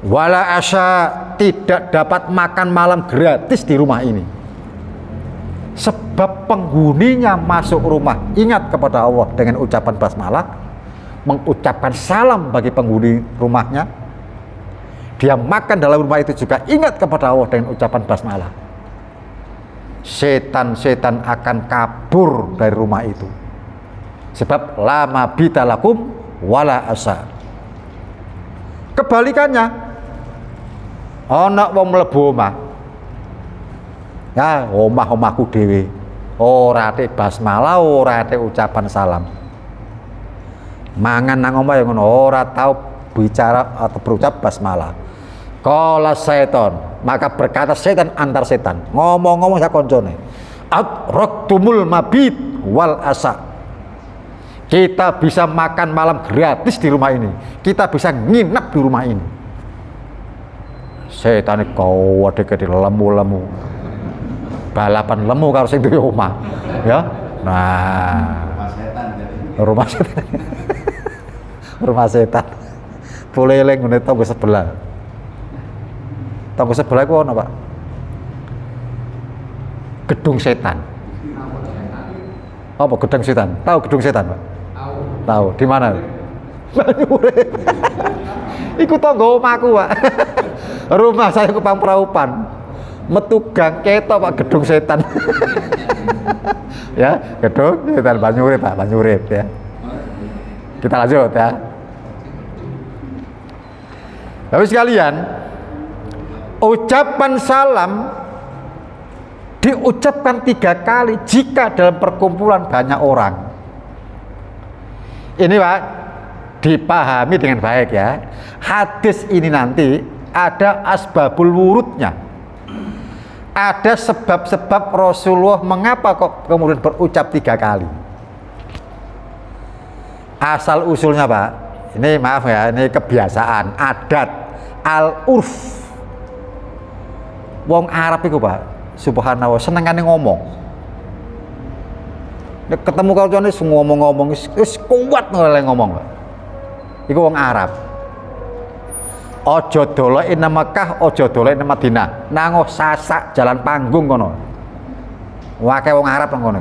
Wala asa, tidak dapat makan malam gratis di rumah ini. Sebab penghuninya masuk rumah ingat kepada Allah dengan ucapan basmalah, mengucapkan salam bagi penghuni rumahnya. Dia makan dalam rumah itu juga ingat kepada Allah dengan ucapan basmalah. Setan-setan akan kabur dari rumah itu. Sebab lama bita lakum wala asa. Kebalikannya, ana wong mlebu omah. Ya, omah-omahku dhewe. Ora ate basmalah, ora ate ucapan salam. Mangan nang omah ya ngono, ora tau bicara atau berucap basmalah. Qala syaiton, maka berkata setan antar setan, ngomong-ngomong sak koncone. Adraktumul mabit wal asa. Kita bisa makan malam gratis di rumah ini. Kita bisa nginep di rumah ini. Setan kau gede lemu-lemu. Balapan lemu karo sing duwe omah. Ya. Nah, rumah setan. Rumah setan. Boleh eling ngene tangga sebelah. Tangga sebelah ku ono, Pak. Gedung setan. Apa gedung setan? Tahu gedung setan, Pak? Tahu. Di mana? Banyurip. Iku tangga omahku, Pak. Rumah saya ke Pampraupan. Metu gang ketok Pak, gedung setan. Ya, gedung setan Banyurip, Pak, Banyurip ya. Kita lanjut ya. Bapak sekalian, ucapan salam diucapkan 3 kali jika dalam perkumpulan banyak orang. Ini Pak, dipahami dengan baik ya. Hadis ini nanti ada asbabul wurudnya. Ada sebab-sebab Rasulullah mengapa kok kemudian berucap 3 kali. Asal usulnya Pak, ini maaf ya, ini kebiasaan, adat, al-urf. Wong Arab itu Pak, subhanallah, senengane ngomong. Nek ketemu kancane ngomong-ngomong wis kuat oleh ngomong, Pak. Iku wong Arab. Ojo doleki nang Mekah, ojo doleki nang Madinah. Nango sasak jalan panggung kono. Wae wong Arab nang kono.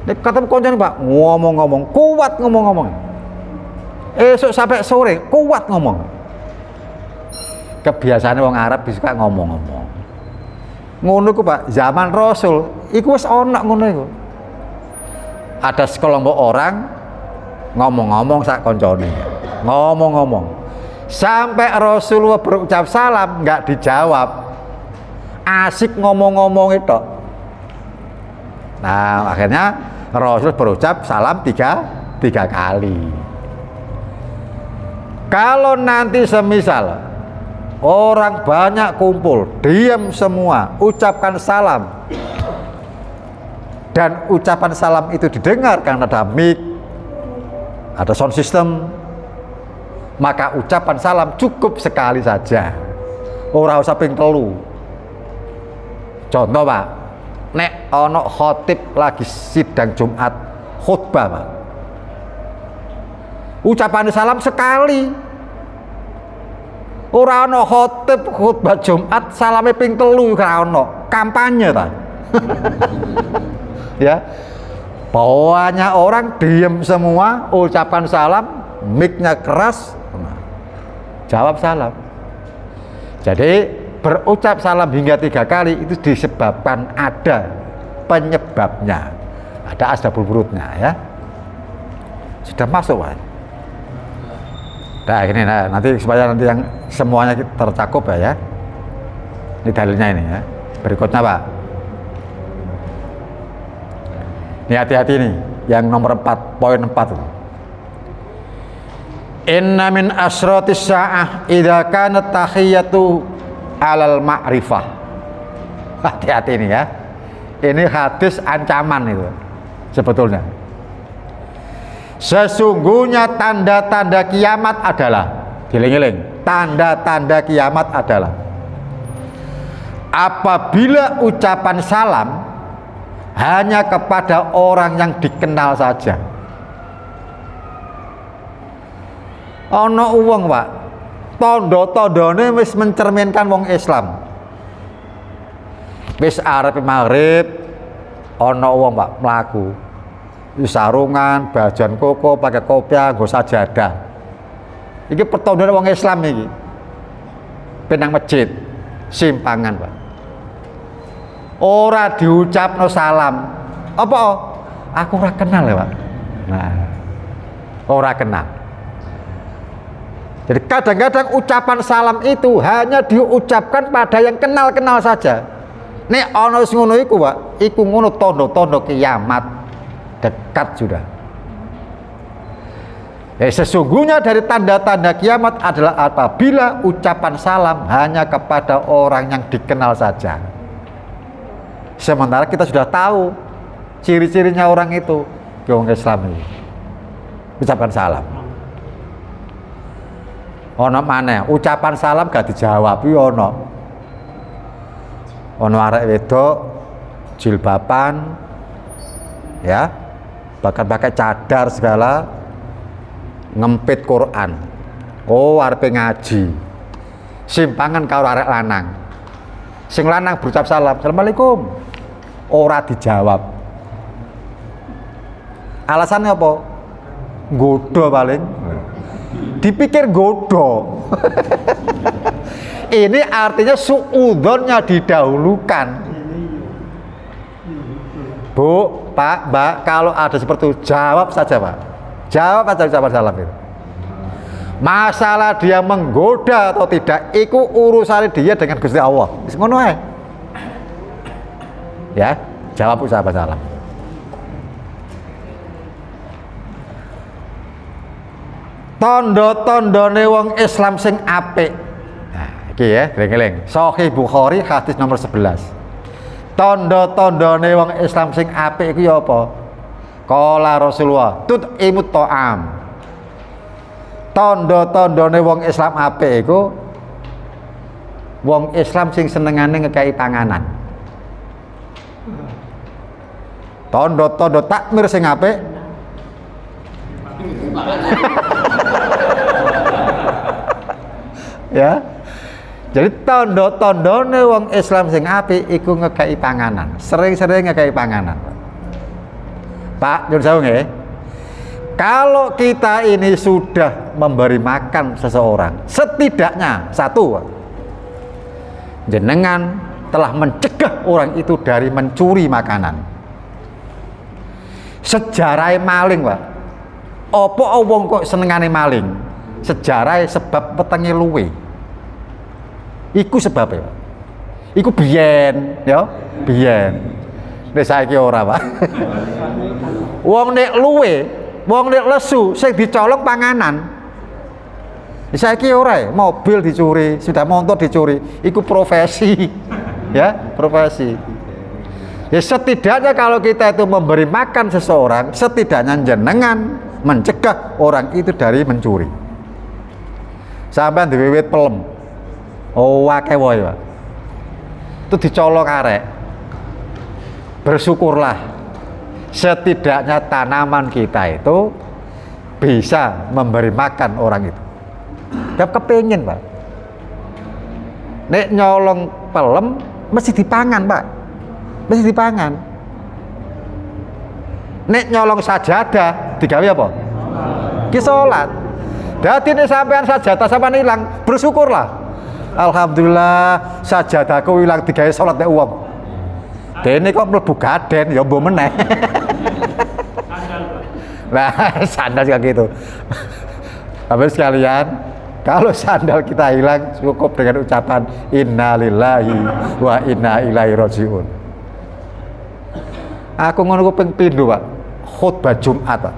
Nek ketemu koncone Pak, ngomong-ngomong, kuat ngomong-ngomong. Esuk sampai sore kuat ngomong. Kebiasaane wong Arab bisa ngomong-ngomong. Ngono ku Pak, zaman Rasul iku wis ana ngono iku. Ada sekelompok orang ngomong-ngomong sak koncone. Ngomong-ngomong. Sampai Rasulullah berucap salam nggak dijawab. Asik ngomong-ngomong itu. Nah, akhirnya Rasul berucap salam tiga kali. Kalau nanti semisal orang banyak kumpul, diam semua, ucapkan salam, dan ucapan salam itu didengar karena ada mic, ada sound system, maka ucapan salam cukup sekali saja. Ora usah ping telu. Contoh Pak, nek ono khotib lagi sidang Jumat khutbah Pak, ucapan salam sekali. Ora ono khotib khutbah Jumat salame ping telu ora ono, kampanye ta. Ya. Banyak orang diam semua, ucapan salam, mic-nya keras, jawab salam. Jadi berucap salam hingga 3 kali itu disebabkan ada penyebabnya, ada asbabul wurudnya ya. Sudah masuk Pak. Nah ini nanti supaya nanti yang semuanya tercakup ya. Ini dalilnya ini ya. Berikutnya Pak. Ini hati-hati nih, yang nomor 4, poin 4. Inna min asratis sa'ah idza kanat tahiyyatu alal ma'rifah. Hati-hati nih ya. Ini hadis ancaman itu sebetulnya. Sesungguhnya tanda-tanda kiamat adalah, giling-giling, tanda-tanda kiamat adalah apabila ucapan salam hanya kepada orang yang dikenal saja. Ana wong Pak, tondo-tondone wis mencerminkan wong Islam. Wis arep maghrib, ana wong Pak mlaku. Sarungan, bajan koko, pakai kopiah, nggo sajadah. Iki pertondone wong Islam iki. Penang masjid, simpangan Pak. Ora diucapno salam. Apa? Aku ora kenal ya Pak. Nah, ora kenal. Jadi kadang-kadang ucapan salam itu hanya diucapkan pada yang kenal-kenal saja. Nek ana sing ngono iku Pak, iku ngono tondo-tondo kiamat. Dekat sudah. Sesungguhnya dari tanda-tanda kiamat adalah apabila ucapan salam hanya kepada orang yang dikenal saja. Sementara kita sudah tahu ciri-cirinya orang itu, orang Islam ini. Ucapan salam. Ono mana? Ucapan salam gak dijawab, ono. Ono arek wedok jilbaban, ya, bahkan pakai cadar segala, ngempit Quran. Oh, arepe ngaji. Simpangan karo arek lanang. Sing lanang berucap salam, "Assalamualaikum." Ora dijawab. Alasannya apa? Godo paling. Dipikir godo. Ini artinya suudzonnya didahulukan. Bu, Pak, Mbak, kalau ada seperti itu jawab saja Pak. Jawab aja ucapan salam itu. Masalah dia menggoda atau tidak, itu urusan dia dengan Gusti Allah. Wis ngono ae. Ya, jawab ucapan salam. Tondo-tondone wong Islam sing apik. Nah, iki ya, eling-eling. Sahih Bukhari hadis nomor 11. Tondo-tondone wong Islam sing apik iku ya apa? Qala Rasulullah, tut'imut ta'am. Tondo-tondone wong Islam apik iku wong Islam sing senengane ngekei panganan. Tondo-tondo takmir sing apik Ya. Jadi tondo-tondone wong Islam sing apik iku ngekei panganan. Sering-sering ngekei panganan. Pak, nyuwun sewu nggih. Kalau kita ini sudah memberi makan seseorang, setidaknya satu, jenengan telah mencegah orang itu dari mencuri makanan. Sejarah maling, Pak. Apa wong kok senengane maling? Sejarah sebab wetenge luwe. Iku sebabnya, Pak. Iku biyen, ya, biyen. Nek saiki ora, Pak. Wong nek luwe, wong nek lesu sing dicolong panganan. Saiki ora, mobil dicuri, sudah motor dicuri, iku profesi. Ya, profesi. Ya setidaknya kalau kita itu memberi makan seseorang, setidaknya jenengan mencegah orang itu dari mencuri. Sampai diwiwit pelem. Oh, akeh wae, Pak. Itu dicolong arek. Bersyukurlah. Setidaknya tanaman kita itu bisa memberi makan orang itu. Dia kepengin, Pak. Nek nyolong pelem mesti dipangan, Pak. Mesti dipangan. Nek nyolong sajadah digawe apa? Ki salat. Dadi nek sampean sajadah sampean ilang, bersyukurlah. Alhamdulillah sajadahku ilang digawe salat nek wong. Dene kok mlebu gaden ya mbok meneh. Nah, sandal juga gitu. Bapak sekalian, kalau sandal kita hilang cukup dengan ucapan innalillahi wa inna ilaihi rajiun. Aku ngono ku ping pindho, Pak. Khutbah Jumat, Pak.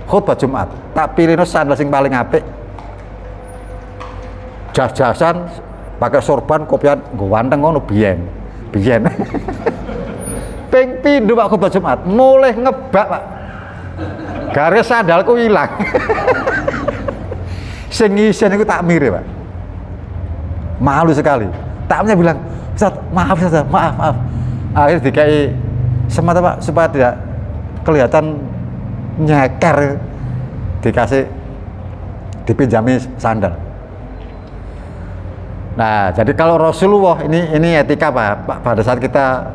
Khutbah Jumat. Tak pilihno sandal sing paling apik. Jas-jasan pakai sorban kopian nggo wanteng ngono biyen. Biyen. Ping pindho, Pak, khutbah Jumat. Mulai ngebak, Pak. Garis sandalku hilang. Sing ngisen iku tak mirip, Pak. Malu sekali. Taknya bilang, "Ustaz, maaf Ustaz, maaf." Akhirnya dikai semata, Pak, supaya tidak kelihatan nyeker, dikasih dipinjami sandal. Nah, jadi kalau Rasulullah ini etika, Pak, pada saat kita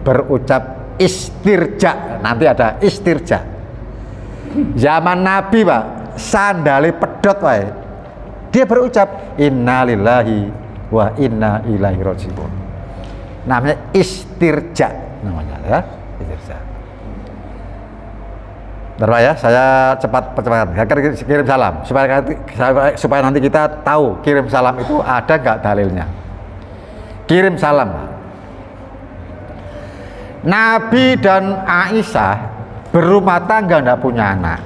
berucap istirja, nanti ada istirja. Zaman Nabi, Pak, sandale pedot wae. Dia berucap innalillahi wa inna ilaihi rajiun. Namanya istirja namanya, ya. Istirja. Bentar, Pak, ya, saya percepatan. Kirim salam supaya nanti kita tahu kirim salam itu ada nggak dalilnya. Kirim salam. Nabi dan Aisyah berumah tangga, nggak punya anak.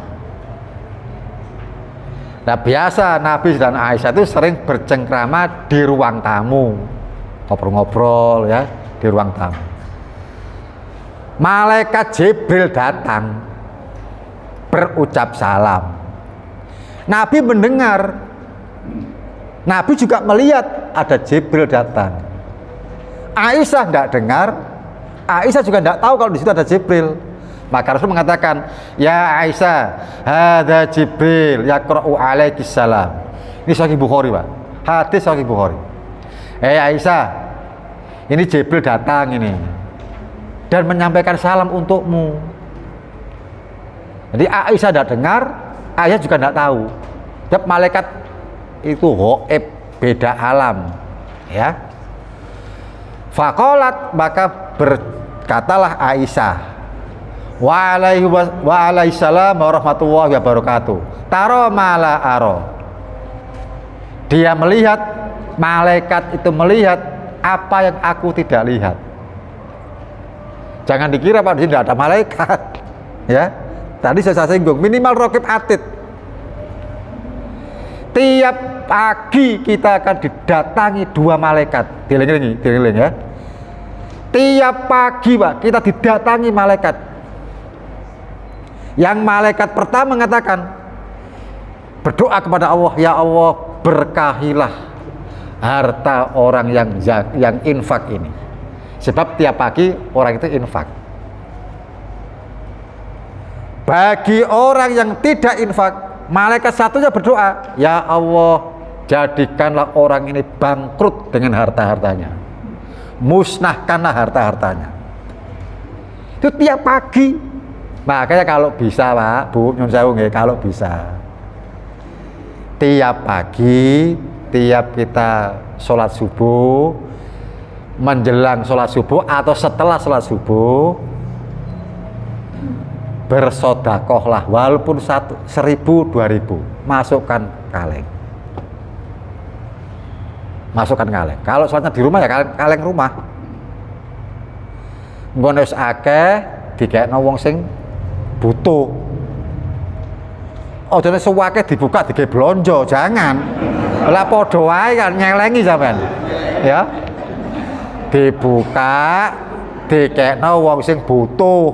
Nah, biasa Nabi dan Aisyah itu sering bercengkrama di ruang tamu, ngobrol-ngobrol, ya, di ruang tamu. Malaikat Jibril datang berucap salam. Nabi mendengar, Nabi juga melihat ada Jibril datang. Aisyah tidak dengar, Aisyah juga tidak tahu kalau di situ ada Jibril. Maka Rasul mengatakan, "Ya Aisyah, hadza Jibril yaqra'u alaikis salam." Ini Sahih Bukhari, Pak. Hadis Sahih Bukhari. Aisyah, ini Jibril datang ini dan menyampaikan salam untukmu. Jadi Aisyah tidak dengar, Aisyah juga tidak tahu. Sebab malaikat itu ghaib, beda alam, ya. Faqalat, maka berkatalah Aisyah, wa alaihi salam warahmatullahi wabarakatuh. Taro mala aro. Dia melihat, malaikat itu melihat apa yang aku tidak lihat. Jangan dikira, Pak, di sini tidak ada malaikat, ya. Tadi saya singgung minimal raqib atid. Tiap pagi kita akan didatangi dua malaikat. Dieling-eling, ya. Tiap pagi, Pak, kita didatangi malaikat. Yang malaikat pertama mengatakan, berdoa kepada Allah, ya Allah, berkahilah harta orang yang infak ini. Sebab tiap pagi orang itu infak. Bagi orang yang tidak infak, malaikat satunya berdoa, ya Allah, jadikanlah orang ini bangkrut dengan harta-hartanya, musnahkanlah harta-hartanya. Itu tiap pagi. Makanya kalau bisa Pak, Bu, nyun sewu nggih, kalau bisa tiap pagi, tiap kita sholat subuh, menjelang sholat subuh atau setelah sholat subuh, bersodakohlah walaupun 1.000, 2.000, masukkan kaleng. Masukkan kaleng. Kalau sholatnya di rumah ya kaleng rumah. Ngono wis akeh dikekno wong sing butuh. Oh, jadi sewakeh dibuka dikek blonjo, jangan. Lah padha wae kan nyelengi sampean. Ya. Dibuka dikekno wong sing butuh.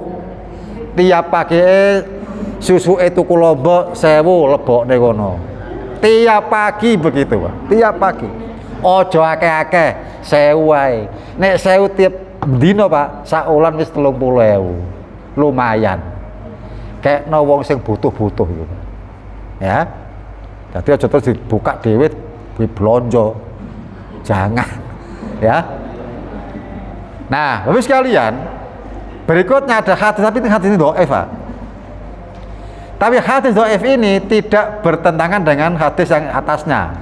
Tiap pagi susuke tuku lombok 1.000 lebokne kono. Tiap pagi begitu, Pak. Tiap pagi. Ojo akeh-akeh, 1.000 wae. Nek 1.000 tiap dino, Pak, sak wulan wis 30.000. Lumayan. Kekno wong sing butuh-butuh gitu. Ya. Jadi aja terus dibuka dhewe diblonjo. Jangan. Ya. Nah, Bapak sekalian, berikutnya ada hadis, tapi hadis ini dhaif, Pak. Tapi hadis dhaif ini tidak bertentangan dengan hadis yang atasnya.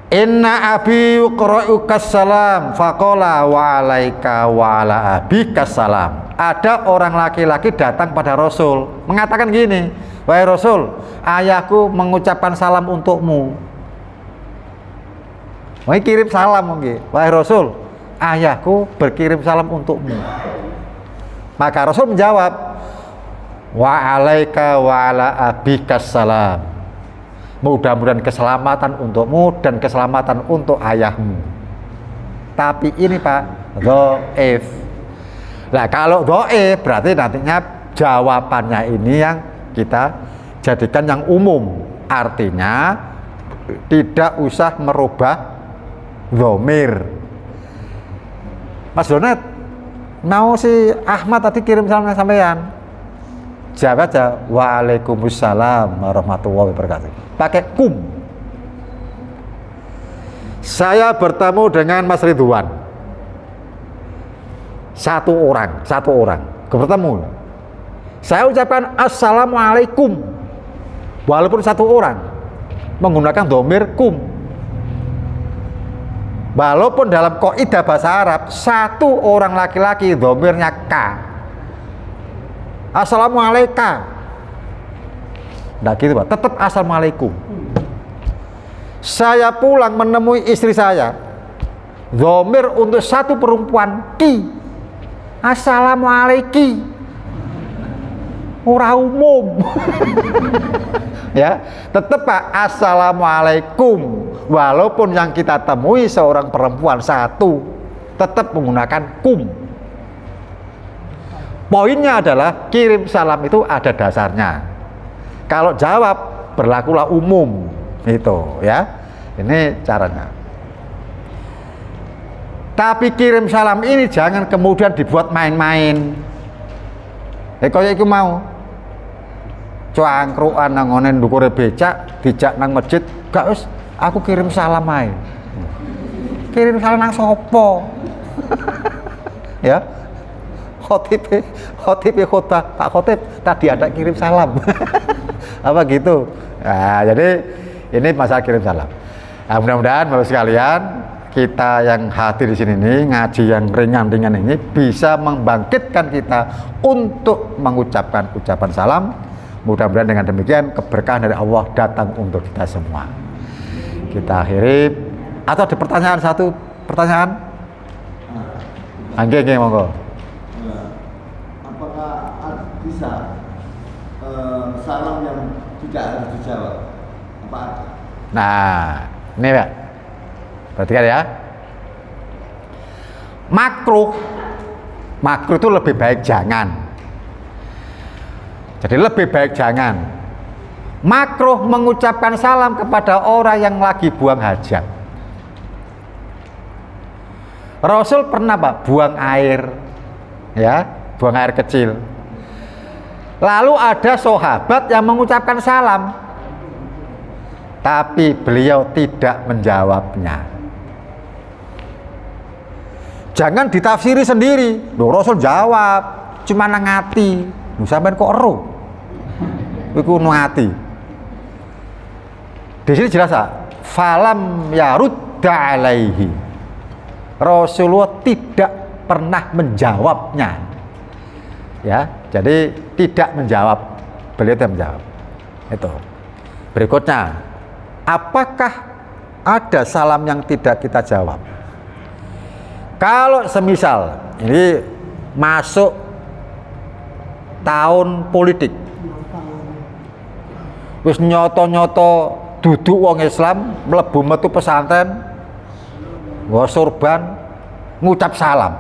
Inna abi yuqra'uka salam faqala wa alaika wa ala abika salam. Ada orang laki-laki datang pada Rasul mengatakan gini, wahai Rasul, ayahku mengucapkan salam untukmu. Wahai kirim salam mungkin, wahai Rasul, ayahku berkirim salam untukmu. Maka Rasul menjawab, wa alaika wa ala abika salam. Mudah-mudahan keselamatan untukmu dan keselamatan untuk ayahmu. Tapi ini Pak, dhaif. Nah kalau dhaif berarti nantinya jawabannya ini yang kita jadikan yang umum. Artinya tidak usah merubah dhamir. Mas Donat, mau si Ahmad tadi kirim salam sampean. Jawab aja, waalaikumsalam warahmatullahi wabarakatuh. Pakai kum. Saya bertemu dengan Mas Ridwan. Satu orang. Bertemu. Saya ucapkan assalamualaikum. Walaupun satu orang. Menggunakan dhamir kum. Walaupun dalam kaidah bahasa Arab, satu orang laki-laki dhamirnya ka. Assalamualaikum. Nah gitu Pak, tetap assalamualaikum. Saya pulang menemui istri saya, dhamir untuk satu perempuan ki. Assalamualaikum. Ora umum. Ya, tetap Pak, assalamualaikum. Walaupun yang kita temui seorang perempuan satu, tetap menggunakan kum. Poinnya adalah kirim salam itu ada dasarnya. Kalau jawab berlakulah umum, itu ya. Ini caranya. Tapi kirim salam ini jangan kemudian dibuat main-main. Kaya iku mau cangkruan nang ngene ndukure becak, dijak nang masjid, gak wis aku kirim salam ae. Kirim salam nang sapa? Ya. Khotib khotbah, Pak Khotib tadi ada kirim salam. Apa gitu. Nah, jadi ini masalah kirim salam. Nah, mudah-mudahan Bapak sekalian, kita yang hadir di sini nih, ngaji yang ringan-ringan ini bisa membangkitkan kita untuk mengucapkan ucapan salam. Mudah-mudahan dengan demikian keberkahan dari Allah datang untuk kita semua. Kita akhiri. Atau ada pertanyaan, satu pertanyaan? Angge monggo. Bisa salam yang tidak harus dijawab apa? Nah, ini Pak, perhatikan ya. Makruh itu lebih baik jangan. Jadi lebih baik jangan. Makruh mengucapkan salam kepada orang yang lagi buang hajat. Rasul pernah Pak buang air, ya, buang air kecil. Lalu ada sahabat yang mengucapkan salam. tapi beliau tidak menjawabnya. Jangan ditafsiri sendiri. Loh, Rasul jawab, cuma nangati. Lu sampean kok ero? Iku nangati. Di sini jelas falam yarudda alaihi. Rasulullah tidak pernah menjawabnya. Ya, jadi tidak menjawab. Beliau tidak menjawab. Itu. Berikutnya, apakah ada salam yang tidak kita jawab? Kalau semisal ini masuk tahun politik, wis nyoto-nyoto duduk wong Islam mlebu metu pesantren, nggo sorban, ngucap salam.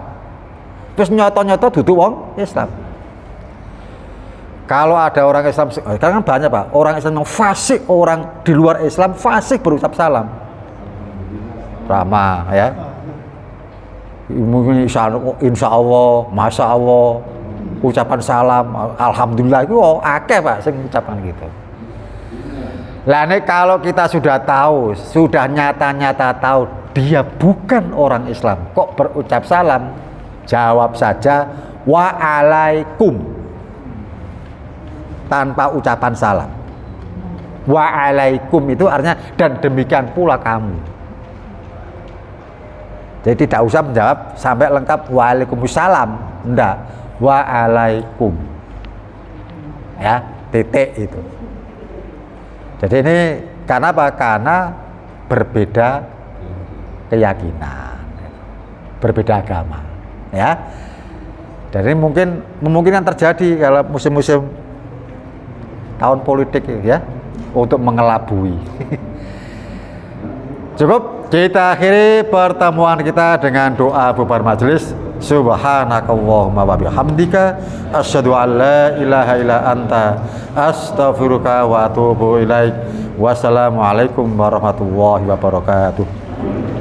Terus nyoto-nyoto duduk wong Islam. Kalau ada orang Islam, kan banyak Pak, orang Islam yang fasik, orang di luar Islam fasik berucap salam. Ramah ya. Mungkin insya Allah, masya Allah, ucapan salam, alhamdulillah itu akeh Pak, sing ucapan gitu. Lah ini kalau kita sudah tahu, sudah nyata-nyata tahu dia bukan orang Islam, kok berucap salam, jawab saja waalaikum tanpa ucapan salam. Waalaikum itu artinya dan demikian pula kamu. Jadi tidak usah menjawab sampai lengkap waalaikumsalam, enggak, waalaikum. Ya, titik itu. Jadi ini karena apa? Karena berbeda keyakinan, berbeda agama, ya. Jadi mungkin terjadi kalau musim-musim tahun politik ya, untuk mengelabui. Cukup kita akhiri pertemuan kita dengan doa bubar majelis. Subhanakallahumma wa bihamdika asyhadu an la ilaha illa anta astaghfiruka wa atubu ilaik. Wassalamualaikum warahmatullahi wabarakatuh.